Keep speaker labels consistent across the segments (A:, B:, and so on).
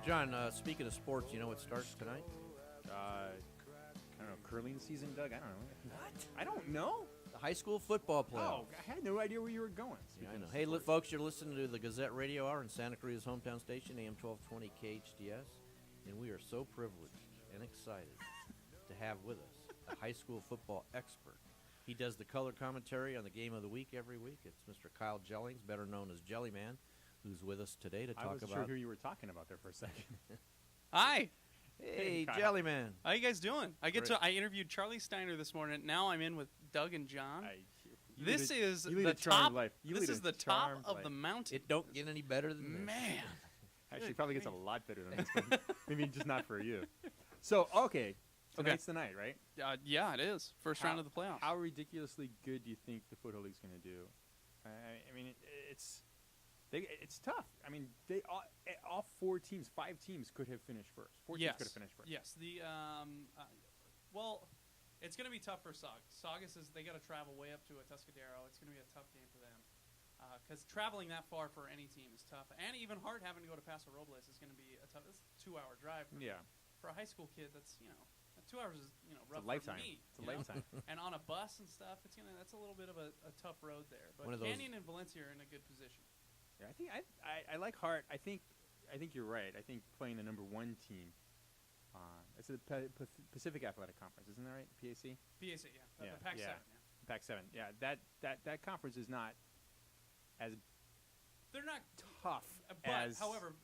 A: John, speaking of sports, you know what starts tonight?
B: I don't know, curling season, Doug? I don't know. What? I don't know.
A: The high school football playoff.
B: Oh, I had no idea where you were going.
A: Yeah, I know. Hey, folks, you're listening to the Gazette Radio Hour in Santa Cruz's hometown station, AM 1220 KHTS, and we are so privileged and excited to have with us a high school football expert. He does the color commentary on the game of the week every week. It's Mr. Kyle Jellings, better known as Jellyman, who's with us today to talk about...
B: I wasn't sure who you were talking about there for a second.
C: Hi.
A: Hey, Jellyman.
C: How you guys doing? I interviewed Charlie Steiner this morning. Now I'm in with Doug and John. This is the top of the mountain.
A: It don't get any better than this.
C: Man.
B: Actually, it probably gets a lot better than this, but maybe just not for you. So, okay. Tonight's the night, right?
C: Yeah, it is. First round of the playoffs.
B: How ridiculously good do you think the Foothill League's going to do? I mean, it's tough. I mean, all 5 teams could have finished first. 4 teams could have finished first.
C: Yes. Well, it's going to be tough for Saugus. Saugus they got to travel way up to Atascadero. It's going to be a tough game for them because traveling that far for any team is tough. And even Hart having to go to Paso Robles is going to be a tough. It's a 2-hour drive. For a high school kid, that's 2 hours is rough for me.
B: It's a lifetime.
C: And on a bus and stuff, that's a little bit of a tough road there. But Canyon and Valencia are in a good position.
B: Yeah, I think I like Hart. I think you're right. I think playing the number 1 team. It's the Pacific Athletic Conference, isn't that right? PAC.
C: PAC, yeah. The Pac-7. Yeah.
B: Pac-7. Yeah, that conference is not as.
C: They're not
B: tough.
C: However,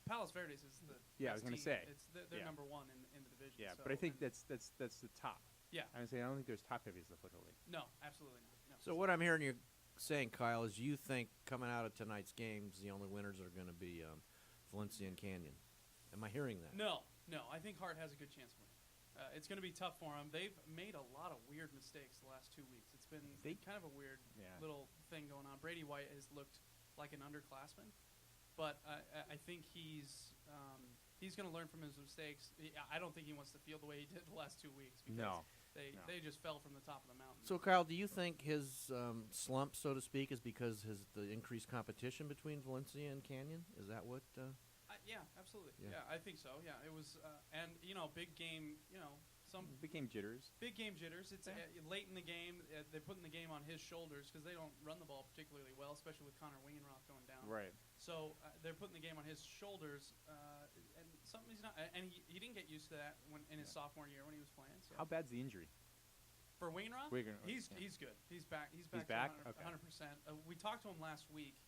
C: Palos Verdes is the.
B: I was going to say
C: they're number 1 in the division.
B: Yeah,
C: so,
B: but I think that's the top.
C: Yeah.
B: I don't think there's top heavy as the Foothill League.
C: No, absolutely not. No.
A: So what I'm hearing you saying, Kyle, is you think coming out of tonight's games, the only winners are going to be Valencia and Canyon. Am I hearing that?
C: No. I think Hart has a good chance of winning. It's going to be tough for them. They've made a lot of weird mistakes the last 2 weeks. It's been kind of a weird little thing going on. Brady White has looked like an underclassman, but I think he's going to learn from his mistakes. I don't think he wants to feel the way he did the last 2 weeks because they just fell from the top of the mountain.
A: So, Kyle, do you think his slump, so to speak, is because the increased competition between Valencia and Canyon? Is that what?
C: Yeah, absolutely. Yeah, I think so. Yeah, it was, and big game. Some
B: big game jitters.
C: Big game jitters. It's late in the game. They're putting the game on his shoulders because they don't run the ball particularly well, especially with Connor Wingenroth going down.
B: Right.
C: So they're putting the game on his shoulders, and something he's not. And he didn't get used to that in his sophomore year when he was playing. So.
B: How bad's the injury?
C: For Wingenroth? He's good. He's back. He's back. 100%. We talked to him last week.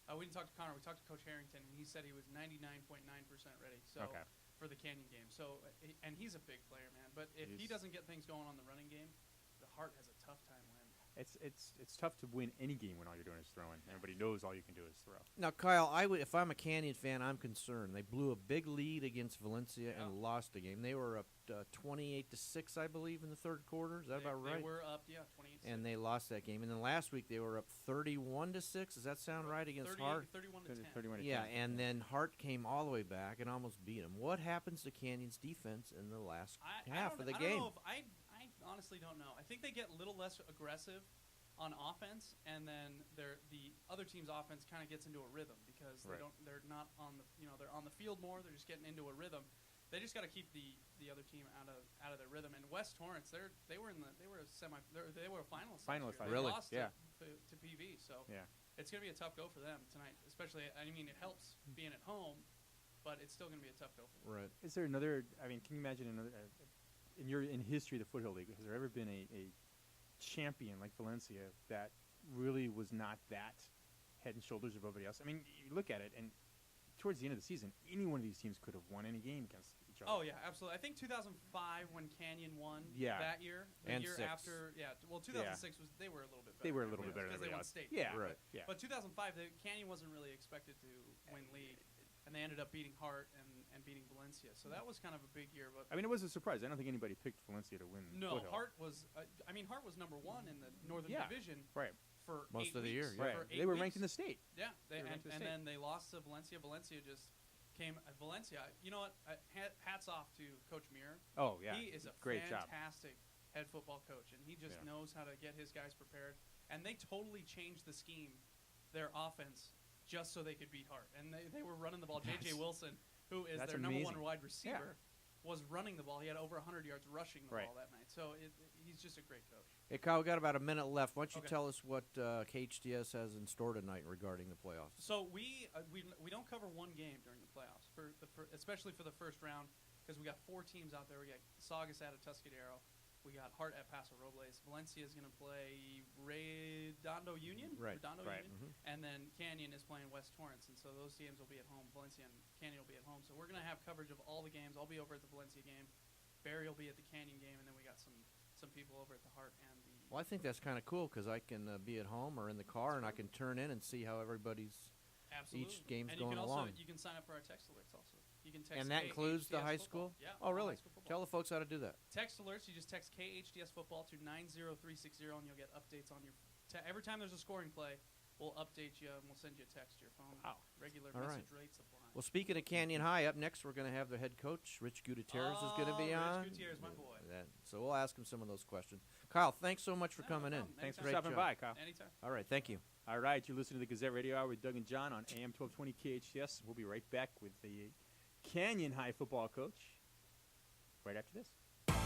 C: We didn't talk to Connor. We talked to Coach Harrington, and he said he was 99.9% ready. So for the Canyon game. So and he's a big player, man. But if he doesn't get things going on the running game, the Hart has a tough time winning.
B: It's tough to win any game when all you're doing is throwing. Everybody knows all you can do is throw.
A: Now, Kyle, if I'm a Canyon fan, I'm concerned. They blew a big lead against Valencia and lost the game. They were up 28-6, I believe, in the third quarter. Is that about right?
C: They were up, 28-6.
A: And they lost that game. And then last week they were up 31-6. Does that sound right against Hart?
C: 31-10.
A: Yeah, and then Hart came all the way back and almost beat them. What happens to Canyon's defense in the last half of the game?
C: I honestly don't know. I think they get a little less aggressive on offense, and then the other team's offense kind of gets into a rhythm because they're not on they're on the field more. They're just getting into a rhythm. They just got to keep the other team out of their rhythm. And West Torrance, they were a finalist.
B: Finalist,
A: really?
C: They lost to PV, so it's going to be a tough go for them tonight. Especially, I mean, it helps being at home, but it's still going to be a tough go for them.
A: Right.
B: Is there another? I mean, can you imagine another? In history of the Foothill League, has there ever been a champion like Valencia that really was not that head and shoulders above everybody else? I mean, you look at it, and towards the end of the season, any one of these teams could have won any game against each other.
C: Oh, yeah, absolutely. I think 2005 when Canyon won that year.
A: And
C: year
A: 6.
C: after, 2006 was they were a little bit better.
B: They were a little bit better
C: because
B: than
C: they won
B: else.
C: state.
B: Yeah,
A: right.
B: Yeah.
C: But 2005, Canyon wasn't really expected to win league, and they ended up beating Hart and beating Valencia. So that was kind of a big year. But
B: I mean, it was a surprise. I don't think anybody picked Valencia to win.
C: No,
B: Foothill.
C: Hart was. Hart was number 1 in the Northern Division.
B: Right.
C: For
A: most
C: 8
A: of the
C: weeks.
A: year. Yeah.
B: Right. They were ranked in the state.
C: Yeah, and then they lost to Valencia. Valencia just came. Valencia. You know what? Hats off to Coach Muir.
B: Oh yeah,
C: he is a
B: great
C: fantastic head football coach, and he just knows how to get his guys prepared. And they totally changed the scheme, their offense, just so they could beat Hart. And they were running the ball. J.J. Wilson who is
B: That's
C: their number one
B: amazing.
C: wide receiver, was running the ball. He had over 100 yards rushing the
B: Right.
C: ball that night. So he's just a great coach.
A: Hey, Kyle, we got about a minute left. Why don't you
C: Okay.
A: tell us what KHTS has in store tonight regarding the playoffs?
C: So we don't cover one game during the playoffs, especially for the first round, because we got 4 teams out there. We got Saugus at Tuscadero. We got Hart at Paso Robles. Valencia is going to play Redondo Union.
A: Right.
C: Redondo
B: Right.
C: Union. And then Canyon is playing West Torrance. And so those teams will be at home. Valencia and Canyon will be at home. So we're going to have coverage of all the games. I'll be over at the Valencia game. Barry will be at the Canyon game. And then we got some people over at the Hart and the...
A: Well, I think that's kind of cool because I can be at home or in the car, and I can turn in and see how everybody's
C: Absolutely.
A: each game's
C: and
A: going
C: you can
A: along.
C: Also, you can sign up for our text alerts also. You can text
A: And that includes the
C: KHTS
A: high
C: football.
A: school?
C: Yeah.
A: Oh,
C: all
A: really?
C: high school football.
A: Tell the folks how to do that.
C: Text alerts, you just text KHTS football to 90360 and you'll get updates on your every time there's a scoring play, we'll update you and we'll send you a text to your phone.
B: Wow.
C: Regular
A: All
C: message
A: right.
C: rates apply.
A: Well, speaking of Canyon High, up next we're going to have the head coach, Rich Gutierrez, is going to be on.
C: Rich Gutierrez, my boy.
A: So we'll ask him some of those questions. Kyle, thanks so much for
C: No,
A: coming
C: no
A: in.
C: problem.
B: Thanks for
A: Great
B: stopping
A: job.
B: by, Kyle.
C: Anytime.
A: All right, thank you.
B: All right, you're listening to the Gazette Radio Hour with Doug and John on AM 1220 KHTS. We'll be right back with the Canyon High football coach right after this.